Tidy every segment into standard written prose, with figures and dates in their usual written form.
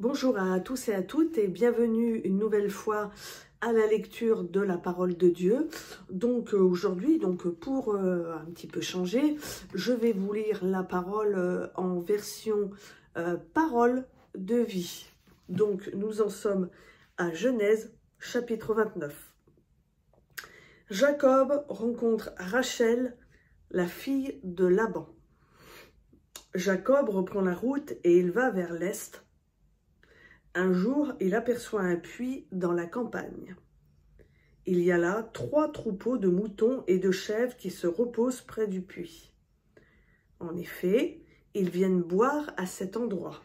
Bonjour à tous et à toutes et bienvenue une nouvelle fois à la lecture de la parole de Dieu. Donc aujourd'hui, pour un petit peu changer, je vais vous lire la parole en version parole de vie. Donc nous en sommes à Genèse chapitre 29. Jacob rencontre Rachel, la fille de Laban. Jacob reprend la route et il va vers l'est. Un jour, il aperçoit un puits dans la campagne. Il y a là 3 troupeaux de moutons et de chèvres qui se reposent près du puits. En effet, ils viennent boire à cet endroit.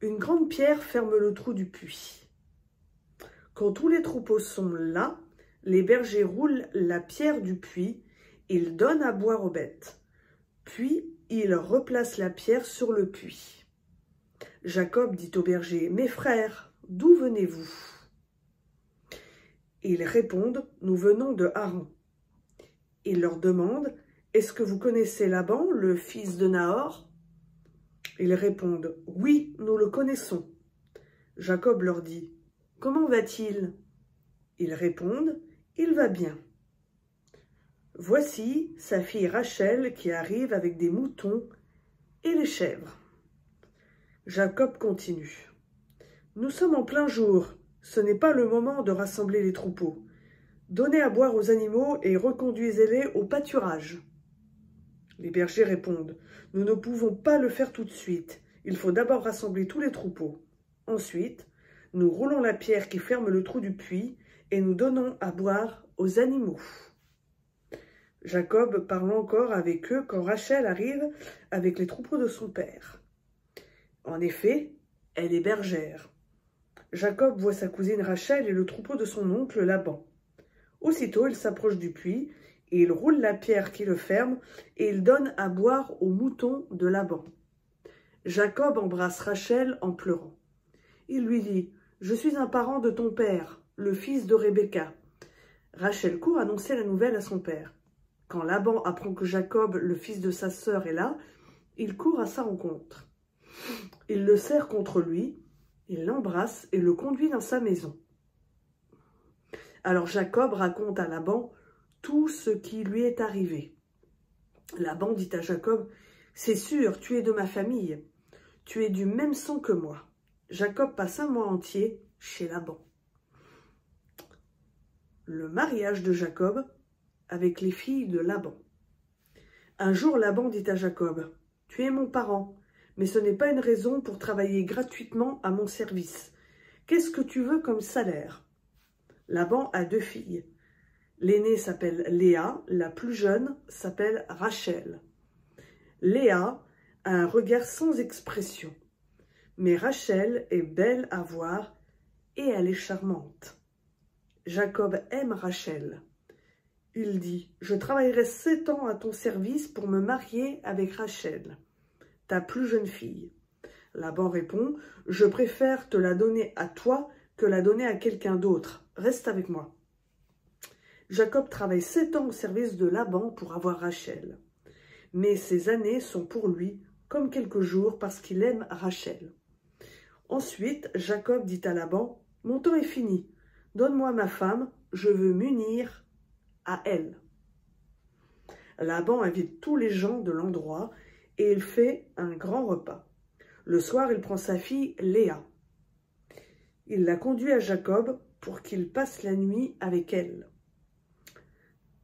Une grande pierre ferme le trou du puits. Quand tous les troupeaux sont là, les bergers roulent la pierre du puits, ils donnent à boire aux bêtes. Puis, ils replacent la pierre sur le puits. Jacob dit aux bergers, « Mes frères, d'où venez-vous » Ils répondent, « Nous venons de Haran. » Il leur demande, « Est-ce que vous connaissez Laban, le fils de Nahor ?» Ils répondent, « Oui, nous le connaissons. » Jacob leur dit, « Comment va-t-il » Ils répondent, « Il va bien. » Voici sa fille Rachel qui arrive avec des moutons et les chèvres. Jacob continue. « Nous sommes en plein jour, ce n'est pas le moment de rassembler les troupeaux. Donnez à boire aux animaux et reconduisez-les au pâturage. » Les bergers répondent, « Nous ne pouvons pas le faire tout de suite, il faut d'abord rassembler tous les troupeaux. Ensuite, nous roulons la pierre qui ferme le trou du puits et nous donnons à boire aux animaux. » Jacob parle encore avec eux quand Rachel arrive avec les troupeaux de son père. En effet, elle est bergère. Jacob voit sa cousine Rachel et le troupeau de son oncle Laban. Aussitôt, il s'approche du puits, et il roule la pierre qui le ferme, et il donne à boire aux moutons de Laban. Jacob embrasse Rachel en pleurant. Il lui dit, « Je suis un parent de ton père, le fils de Rebecca. » Rachel court annoncer la nouvelle à son père. Quand Laban apprend que Jacob, le fils de sa sœur, est là, il court à sa rencontre. Il le serre contre lui, il l'embrasse et le conduit dans sa maison. Alors Jacob raconte à Laban tout ce qui lui est arrivé. Laban dit à Jacob, « C'est sûr, tu es de ma famille, tu es du même sang que moi. » Jacob passe un mois entier chez Laban. Le mariage de Jacob avec les filles de Laban. Un jour, Laban dit à Jacob, « Tu es mon parent. Mais ce n'est pas une raison pour travailler gratuitement à mon service. Qu'est-ce que tu veux comme salaire ?» Laban a 2 filles. L'aînée s'appelle Léa, la plus jeune s'appelle Rachel. Léa a un regard sans expression, mais Rachel est belle à voir et elle est charmante. Jacob aime Rachel. Il dit, « Je travaillerai 7 ans à ton service pour me marier avec Rachel, ta plus jeune fille. » Laban répond, « Je préfère te la donner à toi que la donner à quelqu'un d'autre. Reste avec moi. » Jacob travaille 7 ans au service de Laban pour avoir Rachel. Mais ces années sont pour lui comme quelques jours parce qu'il aime Rachel. Ensuite, Jacob dit à Laban, « Mon temps est fini. Donne-moi ma femme, je veux m'unir à elle. » Laban invite tous les gens de l'endroit et il fait un grand repas. Le soir, il prend sa fille Léa. Il la conduit à Jacob pour qu'il passe la nuit avec elle.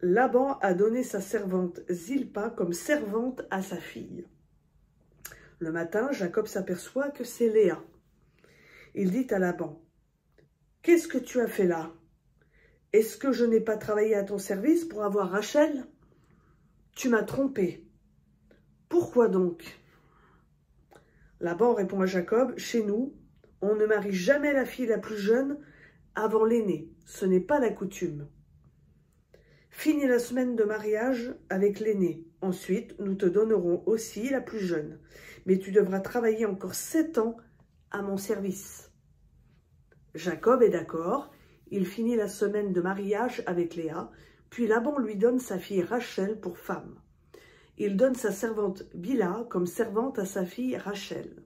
Laban a donné sa servante Zilpa comme servante à sa fille. Le matin, Jacob s'aperçoit que c'est Léa. Il dit à Laban, « Qu'est-ce que tu as fait là? Est-ce que je n'ai pas travaillé à ton service pour avoir Rachel? Tu m'as trompé. Pourquoi donc ?» Laban répond à Jacob, « Chez nous, on ne marie jamais la fille la plus jeune avant l'aînée. Ce n'est pas la coutume. Finis la semaine de mariage avec l'aînée. Ensuite, nous te donnerons aussi la plus jeune. Mais tu devras travailler encore 7 ans à mon service. » Jacob est d'accord. Il finit la semaine de mariage avec Léa, puis Laban lui donne sa fille Rachel pour femme. Il donne sa servante Bila comme servante à sa fille Rachel.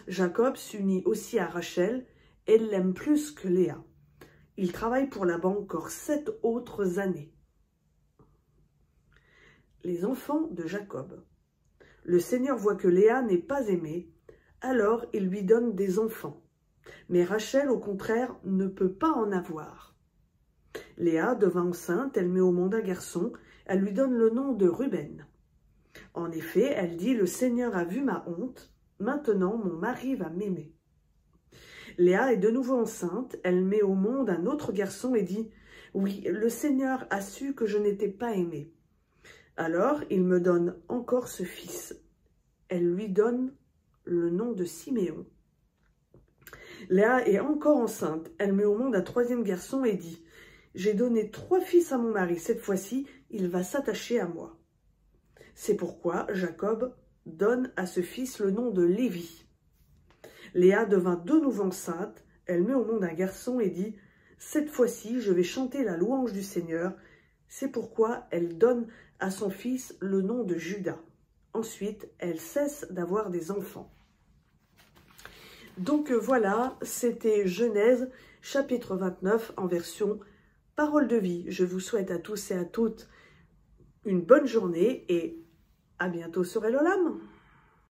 Jacob s'unit aussi à Rachel et l'aime plus que Léa. Il travaille pour Laban encore 7 autres années. Les enfants de Jacob. Le Seigneur voit que Léa n'est pas aimée, alors il lui donne des enfants. Mais Rachel, au contraire, ne peut pas en avoir. Léa devint enceinte, elle met au monde un garçon, elle lui donne le nom de Ruben. En effet, elle dit « Le Seigneur a vu ma honte, maintenant mon mari va m'aimer ». Léa est de nouveau enceinte, elle met au monde un autre garçon et dit « Oui, le Seigneur a su que je n'étais pas aimée. Alors il me donne encore ce fils. » Elle lui donne le nom de Siméon. Léa est encore enceinte, elle met au monde un troisième garçon et dit « J'ai donné 3 fils à mon mari, cette fois-ci, il va s'attacher à moi. » C'est pourquoi Jacob donne à ce fils le nom de Lévi. Léa devint de nouveau enceinte, elle met au monde un garçon et dit « Cette fois-ci, je vais chanter la louange du Seigneur. » C'est pourquoi elle donne à son fils le nom de Juda. Ensuite, elle cesse d'avoir des enfants. Donc voilà, c'était Genèse chapitre 29 en version parole de vie. Je vous souhaite à tous et à toutes une bonne journée et à bientôt sur Elolam.